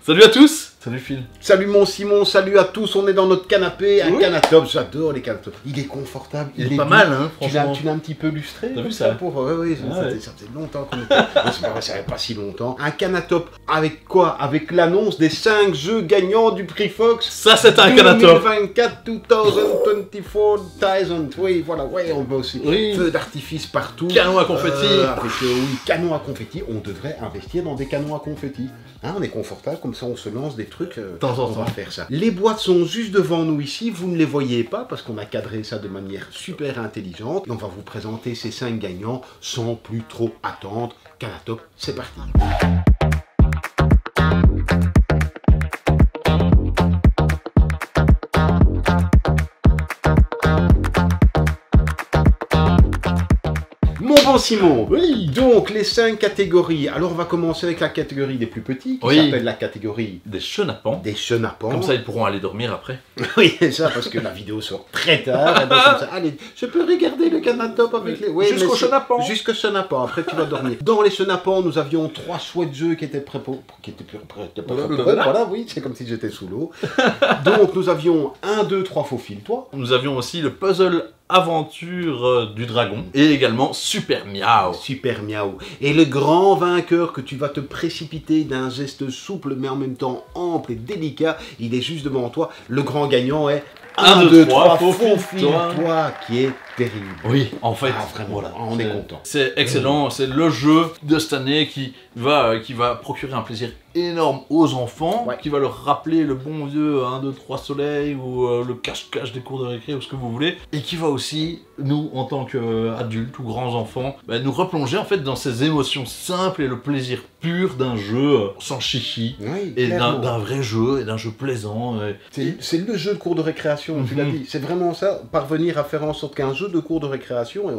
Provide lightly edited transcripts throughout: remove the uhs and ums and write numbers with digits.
Salut à tous. Salut Phil. Salut mon Simon, salut à tous, on est dans notre canapé, un canatop, j'adore les canatopes. Il est confortable, il est pas mal, hein, franchement. Tu l'as un petit peu lustré. T'as vu ça Oui, ça faisait longtemps qu'on était... Non, c'est pas vrai, ça fait pas si longtemps. Un canatop avec quoi? Avec l'annonce des 5 jeux gagnants du prix Fox. Ça c'est un canatop. 2024, 2024, 1000, oui, voilà, ouais, on va aussi. Oui. Feu d'artifice partout. Canon à confetti. Oui, canon à confetti, on devrait investir dans des canons à confetti. Hein, on est confortable, comme ça on se lance des trucs. On va faire ça. Les boîtes sont juste devant nous ici, vous ne les voyez pas parce qu'on a cadré ça de manière super intelligente. Et on va vous présenter ces 5 gagnants sans plus trop attendre. Canatop, c'est parti. Mon bon Simon, oui. Donc les 5 catégories. Alors on va commencer avec la catégorie des plus petits, qui s'appelle la catégorie des chenapans. Des chenapans. Comme ça ils pourront aller dormir après. Oui, c'est ça, parce que la vidéo sort très tard. Et donc, comme ça, allez, je peux regarder le canatop avec les... Oui, jusqu'au chenapan. Jusqu'au chenapan, après tu vas dormir. Dans les chenapans, nous avions 3 chouettes jeux qui étaient prêts pour... Voilà, oui, c'est comme si j'étais sous l'eau. Donc nous avions 1, 2, 3 faux fils, toi. Nous avions aussi le puzzle Aventure du dragon et également Super Miao. Super Miao. Et le grand vainqueur que tu vas te précipiter d'un geste souple mais en même temps ample et délicat, il est juste devant toi. Le grand gagnant est 1, 2, 3, faux fils, toi, qui est terrible. Oui, en fait, vraiment, voilà, on est content. C'est excellent, c'est le jeu de cette année qui va procurer un plaisir énorme aux enfants, qui va leur rappeler le bon vieux 1, 2, 3 soleil ou le cache-cache des cours de récré ou ce que vous voulez, et qui va aussi, nous, en tant qu'adultes ou grands enfants, nous replonger en fait dans ces émotions simples et le plaisir pur d'un jeu sans chichi, et d'un vrai jeu, et d'un jeu plaisant. C'est le jeu de cours de récréation, tu l'as dit, c'est vraiment ça, parvenir à faire en sorte qu'un jeu de cours de récréation, et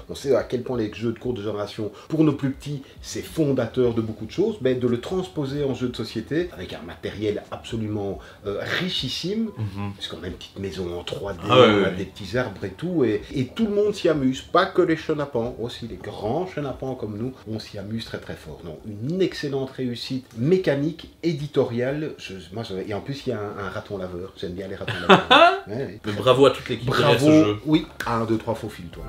on sait à quel point les jeux de cours de génération, pour nos plus petits, c'est fondateur de beaucoup de choses, mais de le transposer en jeu de société, avec un matériel absolument richissime, puisqu'on a une petite maison en 3D, on a des petits arbres et tout, et tout le monde s'y amuse, pas que les chenapans, aussi les grands chenapans comme nous, on s'y amuse très très fort. Non, une excellente réussite mécanique, éditoriale, et en plus il y a un raton laveur, j'aime bien les ratons laveurs. Bravo à toute l'équipe derrière ce jeu. Oui, 1, 2, 3 faux fils, toi.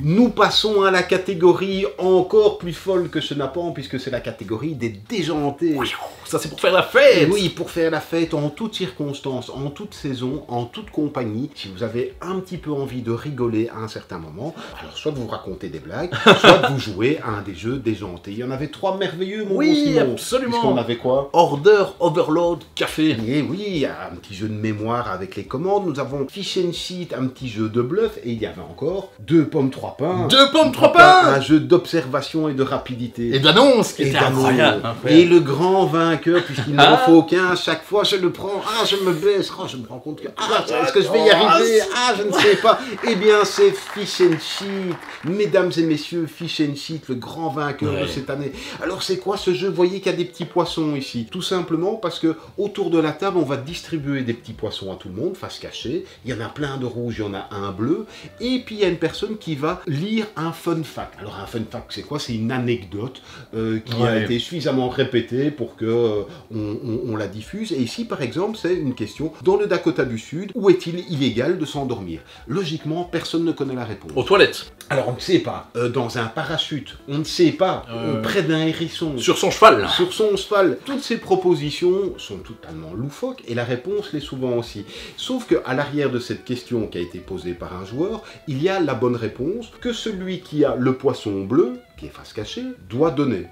Nous passons à la catégorie encore plus folle que Chenapan, puisque c'est la catégorie des déjantés. Ça c'est pour faire la fête. Et oui, pour faire la fête en toutes circonstances, en toute saison, en toute compagnie. Si vous avez un petit peu envie de rigoler à un certain moment, alors soit de vous raconter des blagues, soit de vous jouer à un des jeux déjantés. Il y en avait 3 merveilleux, mon bon Simon. Oui, absolument. Puisqu'on avait quoi? Order Overload Café. Et oui, un petit jeu de mémoire avec les commandes. Nous avons Fish and Sheet, un petit jeu de bluff. Et il y avait encore 2 pommes 3 pains. 2 pommes 3 pains. Un jeu d'observation et de rapidité. Et d'annonce qui était incroyable. Et le grand vainqueur, puisqu'il n'en faut qu'un, chaque fois je le prends, je me baisse, je me rends compte que, est-ce que je vais y arriver? Je ne sais pas. Eh bien, c'est Fish and Sheet. Mesdames et messieurs, Fish and Sheet, le grand vainqueur de cette année. Alors, c'est quoi ce jeu? Vous voyez qu'il y a des petits poissons ici. Tout simplement parce que autour de la table, on va distribuer des petits poissons à tout le monde, face cachée. Il y en a plein de rouges, il y en a un bleu. Et puis, il y a une personne qui va lire un fun fact. Alors, un fun fact, c'est quoi? C'est une anecdote qui a été suffisamment répétée pour que on la diffuse. Et ici, par exemple, c'est une question. Dans le Dakota du Sud, où est-il illégal de s'endormir? Logiquement, personne ne connaît la réponse. Aux toilettes. Alors, on ne sait pas. Dans un parachute, on ne sait pas. Près d'un hérisson. Sur son cheval. Sur son cheval. Toutes ces propositions sont totalement loufoques et la réponse l'est souvent aussi. Sauf qu'à l'arrière de cette question qui a été posée par un joueur, il y a la bonne réponse que celui qui a le poisson bleu, qui est face cachée, doit donner.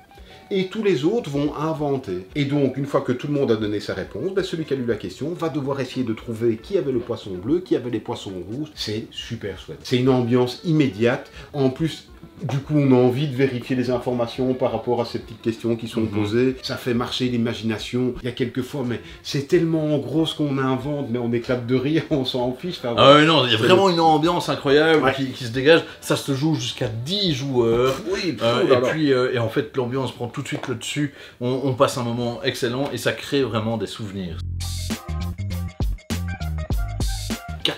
Et tous les autres vont inventer. Et donc, une fois que tout le monde a donné sa réponse, celui qui a lu la question va devoir essayer de trouver qui avait le poisson bleu, qui avait les poissons rouges. C'est super chouette. C'est une ambiance immédiate. En plus, du coup, on a envie de vérifier les informations par rapport à ces petites questions qui sont posées. Ça fait marcher l'imagination. Il y a quelques fois, mais c'est tellement en gros ce qu'on invente, mais on éclate de rire, on s'en fiche. Enfin, ah ouais, non, il y a vraiment une ambiance incroyable qui se dégage. Ça se joue jusqu'à 10 joueurs. Oui, et en fait, l'ambiance prend tout de suite le dessus. On passe un moment excellent et ça crée vraiment des souvenirs.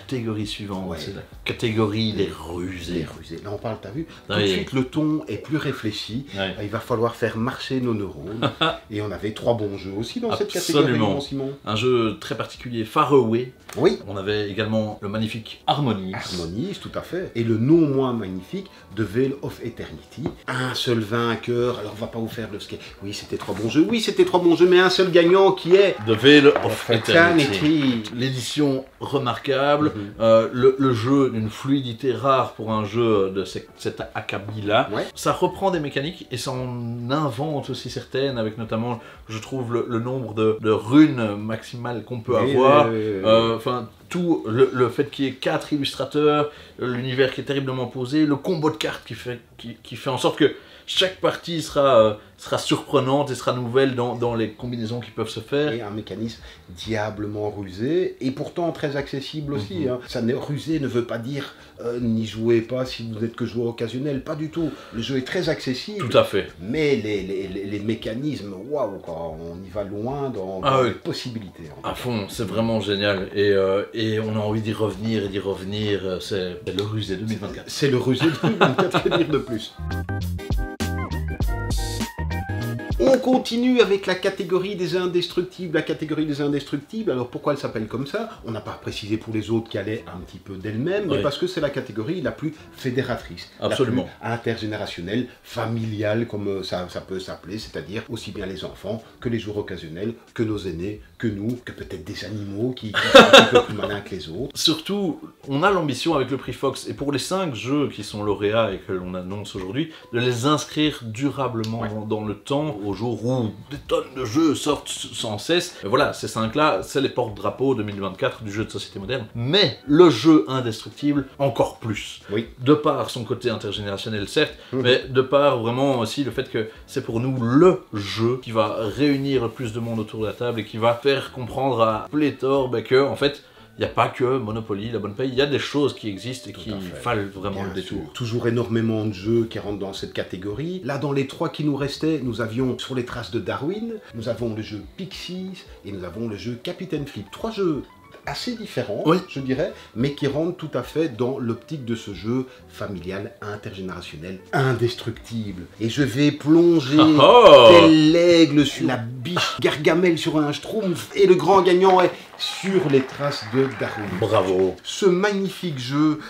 catégorie suivante, Ouais. c'est la catégorie des rusés. Les rusés. Là, on parle, t'as vu, tout Oui. de suite, le ton est plus réfléchi. Ouais. Il va falloir faire marcher nos neurones. Et on avait 3 bons jeux aussi dans cette catégorie, Absolument. mon Simon. Un jeu très particulier, Faraway. Oui. On avait également le magnifique Harmonies. Harmonise, tout à fait. Et le non moins magnifique de Veil of Eternity. Un seul vainqueur. Alors, on va pas vous faire le skate. Oui, c'était 3 bons jeux. Oui, c'était 3 bons jeux, mais un seul gagnant qui est The Veil of Eternity. Eternity. L'édition remarquable, le jeu d'une fluidité rare pour un jeu de cet acabit-là. Ouais. Ça reprend des mécaniques et ça en invente aussi certaines, avec notamment, je trouve, le nombre de runes maximales qu'on peut Oui, avoir. oui. Enfin, tout le fait qu'il y ait 4 illustrateurs, l'univers qui est terriblement posé, le combo de cartes qui fait en sorte que chaque partie sera surprenante et sera nouvelle dans les combinaisons qui peuvent se faire. Et un mécanisme diablement rusé et pourtant très accessible aussi. Hein. Ça rusé ne veut pas dire n'y jouez pas si vous n'êtes que joueur occasionnel, pas du tout. Le jeu est très accessible. Tout à fait. Mais les mécanismes, waouh, on y va loin dans les possibilités. À fond, c'est vraiment génial. Et on a envie d'y revenir et d'y revenir. C'est le rusé 2024. C'est le rusé 2024, que dire de plus. On continue avec la catégorie des indestructibles. La catégorie des indestructibles, alors pourquoi elle s'appelle comme ça? On n'a pas précisé pour les autres qu'elle est un petit peu d'elle-même, mais parce que c'est la catégorie la plus fédératrice. Absolument. La plus intergénérationnelle, familiale, comme ça peut s'appeler, c'est-à-dire aussi bien les enfants que les joueurs occasionnels, que nos aînés, que nous, que peut-être des animaux qui sont un petit peu plus malins que les autres. Surtout, on a l'ambition avec le prix Fox, et pour les 5 jeux qui sont lauréats et que l'on annonce aujourd'hui, de les inscrire durablement dans le temps, au jour où des tonnes de jeux sortent sans cesse. Et voilà, ces 5-là, c'est les porte-drapeaux 2024 du jeu de société moderne. Mais le jeu indestructible, encore plus. Oui. De par son côté intergénérationnel, certes, mais de par vraiment aussi le fait que c'est pour nous le jeu qui va réunir le plus de monde autour de la table et qui va faire comprendre à pléthore que, en fait, il n'y a pas que Monopoly, la bonne paye, il y a des choses qui existent et qui valent vraiment le détour. Sûr. Toujours énormément de jeux qui rentrent dans cette catégorie. Là, dans les 3 qui nous restaient, nous avions Sur les traces de Darwin, nous avons le jeu Pixies et nous avons le jeu Capitaine Flip. 3 jeux assez différents, je dirais, mais qui rentrent tout à fait dans l'optique de ce jeu familial, intergénérationnel, indestructible. Et je vais plonger tel l'aigle sur la biche, Gargamel sur un schtroumpf, et le grand gagnant est Sur les traces de Darwin. Bravo. Ce magnifique jeu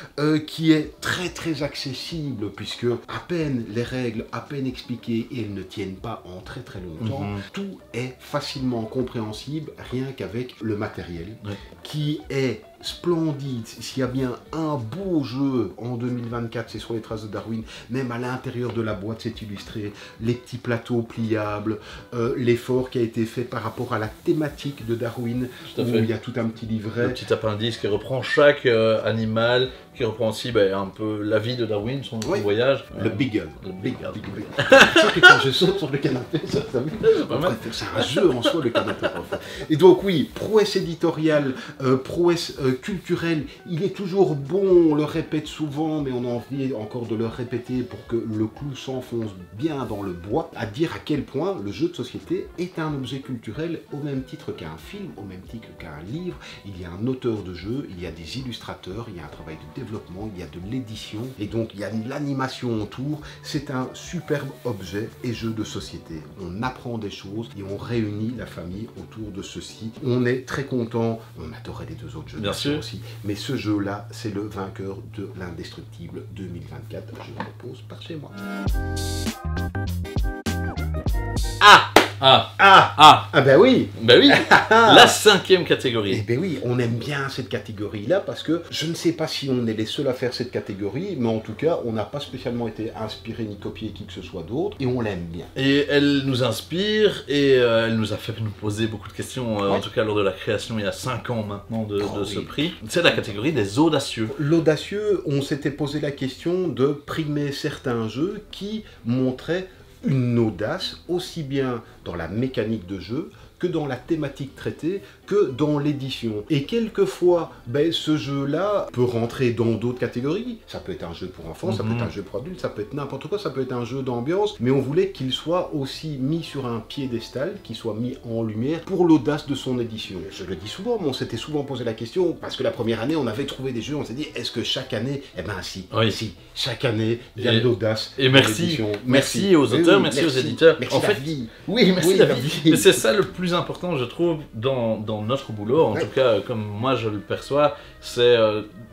qui est très très accessible, puisque à peine les règles, à peine expliquées, et elles ne tiennent pas en très très longtemps, tout est facilement compréhensible, rien qu'avec le matériel, qui est splendide. S'il y a bien un beau jeu en 2024, c'est Sur les traces de Darwin. Même à l'intérieur de la boîte, c'est illustré. Les petits plateaux pliables, l'effort qui a été fait par rapport à la thématique de Darwin, où il y a tout un petit livret. Le petit appendice qui reprend chaque animal, qui reprend aussi un peu la vie de Darwin, son voyage. Le Beagle. Le Beagle. C'est que quand je saute sur le canapé, ça vu. C'est un jeu en soi, le canapé. Et donc oui, prouesse éditoriale, prouesse culturelle, il est toujours bon, on le répète souvent, mais on a envie encore de le répéter pour que le clou s'enfonce bien dans le bois, à dire à quel point le jeu de société est un objet culturel au même titre qu'un film, au même titre qu'un livre. Il y a un auteur de jeu, il y a des illustrateurs, il y a un travail de développement, il y a de l'édition, et donc il y a de l'animation autour. C'est un superbe objet et jeu de société. On apprend des choses et on réunit la famille autour de ceci. On est très content, on adorait les 2 autres jeux. Bien sûr aussi, mais ce jeu-là, c'est le vainqueur de l'Indestructible 2024. Je le repose par chez moi. Ah ben oui. Ben oui. La 5e catégorie. Eh ben oui, on aime bien cette catégorie-là parce que je ne sais pas si on est les seuls à faire cette catégorie, mais en tout cas, on n'a pas spécialement été inspiré ni copié qui que ce soit d'autre, et on l'aime bien. Et elle nous inspire, et elle nous a fait nous poser beaucoup de questions, en tout cas lors de la création il y a 5 ans maintenant de ce prix. C'est la catégorie des audacieux. L'audacieux, on s'était posé la question de primer certains jeux qui montraient une audace, aussi bien dans la mécanique de jeu que dans la thématique traitée, que dans l'édition. Et quelquefois, ce jeu-là peut rentrer dans d'autres catégories. Ça peut être un jeu pour enfants, ça peut être un jeu pour adultes, ça peut être n'importe quoi, ça peut être un jeu d'ambiance, mais on voulait qu'il soit aussi mis sur un piédestal, qu'il soit mis en lumière pour l'audace de son édition. Je le dis souvent, mais on s'était souvent posé la question, parce que la première année, on avait trouvé des jeux, on s'est dit, est-ce que chaque année, si, chaque année, il y a de l'audace. Et merci aux auteurs, merci aux éditeurs. Merci en fait, la vie. Oui, merci la vie. C'est ça le plus important, je trouve, dans notre boulot, en tout cas, comme moi je le perçois, c'est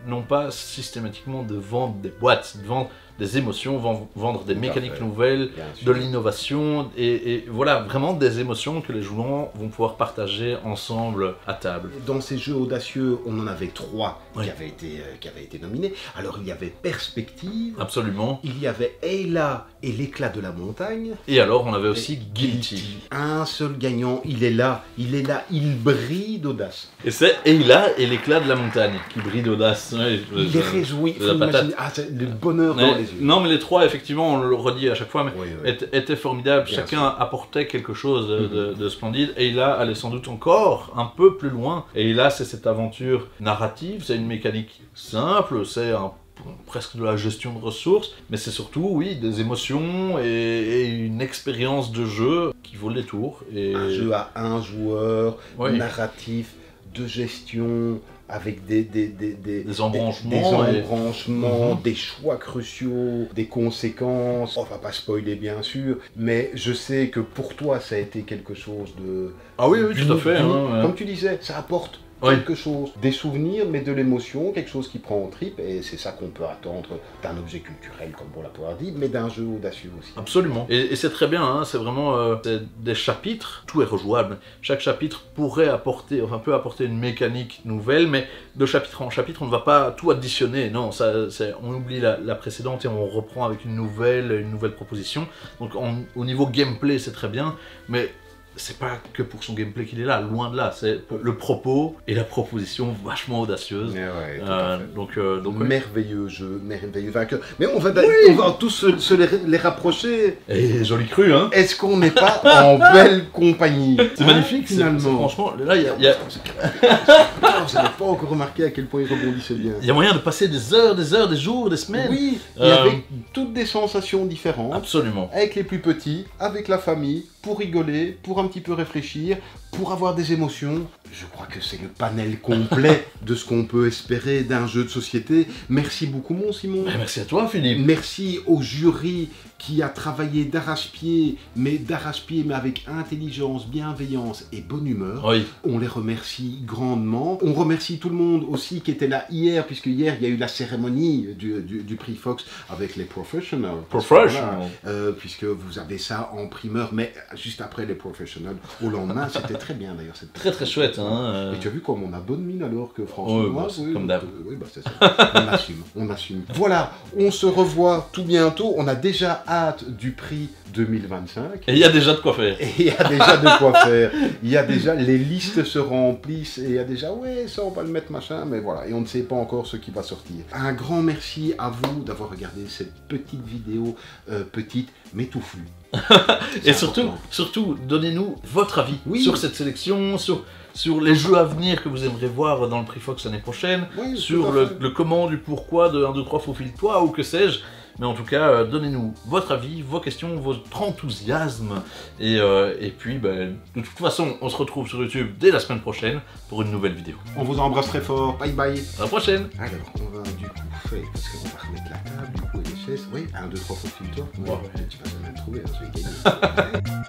non pas systématiquement de vendre des boîtes, de vendre des émotions, vendre des mécaniques nouvelles, de l'innovation, et voilà, vraiment des émotions que les joueurs vont pouvoir partager ensemble à table. Dans ces jeux audacieux, on en avait 3 qui avaient été nominés. Alors il y avait Perspective, absolument. Il y avait Ayla et l'éclat de la montagne. Et alors on avait aussi Guilty. Un seul gagnant, il est là, il brille d'audace. Et c'est Ayla et l'éclat de la montagne qui brille d'audace. Il est réjoui, c'est le bonheur dans les yeux. Non mais les 3, effectivement, on le redit à chaque fois, mais étaient formidables. Bien Chacun apportait quelque chose de splendide. Et Ayla allait sans doute encore un peu plus loin. Et Ayla, c'est cette aventure narrative, c'est une mécanique simple, c'est presque de la gestion de ressources, mais c'est surtout, oui, des émotions et une expérience de jeu qui vaut le détour. Un jeu à un joueur, narratif, de gestion, avec des embranchements, des choix cruciaux, des conséquences. On va pas spoiler bien sûr, mais je sais que pour toi ça a été quelque chose de... Ah oui, tout à fait. Comme tu disais, ça apporte quelque chose, des souvenirs, mais de l'émotion, quelque chose qui prend en tripes, et c'est ça qu'on peut attendre d'un objet culturel, comme on l'a pouvoir dire, mais d'un jeu audacieux aussi. Absolument. Et c'est très bien, c'est vraiment des chapitres, tout est rejouable. Chaque chapitre peut apporter une mécanique nouvelle, mais de chapitre en chapitre, on ne va pas tout additionner, non, on oublie la précédente et on reprend avec une nouvelle proposition. Donc au niveau gameplay, c'est très bien, mais c'est pas que pour son gameplay qu'il est là, loin de là, c'est le propos et la proposition vachement audacieuse. Donc merveilleux jeu, merveilleux vainqueur. Mais on va tous se les rapprocher. Et joli cru, hein. Est-ce qu'on n'est pas en belle compagnie? C'est magnifique, finalement. Franchement, là, il y a... Vous n'avez pas encore remarqué à quel point il rebondissait bien. Il y a moyen de passer des heures, des jours, des semaines. Oui, et avec toutes des sensations différentes. Absolument. Avec les plus petits, avec la famille, pour rigoler, pour un petit peu réfléchir, pour avoir des émotions. Je crois que c'est le panel complet de ce qu'on peut espérer d'un jeu de société. Merci beaucoup mon Simon. Merci à toi Philippe. Merci au jury qui a travaillé d'arrache-pied, mais avec intelligence, bienveillance et bonne humeur. Oui. On les remercie grandement. On remercie tout le monde aussi qui était là hier, puisque hier il y a eu la cérémonie du prix Fox avec les professionals. Puisque vous avez ça en primeur, mais juste après les professionals au lendemain. C'était très bien d'ailleurs. Très très chouette. Hein, Et tu as vu comme on a bonne mine alors que François. Comme d'hab. Oui, c'est ça. On assume. Voilà, on se revoit tout bientôt. On a déjà hâte du prix 2025. Et il y a déjà de quoi faire. Il y a déjà les listes se remplissent et il y a déjà, ça on va le mettre machin, mais voilà. Et on ne sait pas encore ce qui va sortir. Un grand merci à vous d'avoir regardé cette petite vidéo, petite mais tout flou. Et surtout, donnez-nous votre avis sur cette sélection, sur les jeux à venir que vous aimeriez voir dans le prix Fox l'année prochaine, sur le comment, du pourquoi de 1, 2, 3 faufile-toi ou que sais-je. Mais en tout cas, donnez-nous votre avis, vos questions, votre enthousiasme. Et puis, de toute façon, on se retrouve sur YouTube dès la semaine prochaine pour une nouvelle vidéo. On vous embrasse très fort. Bye bye. À la prochaine. Alors, on va du coup faire, parce qu'on va remettre la table, du coup, et les chaises. 1, 2, 3 faufile-toi. Tu vas jamais le trouver, je vais gagner.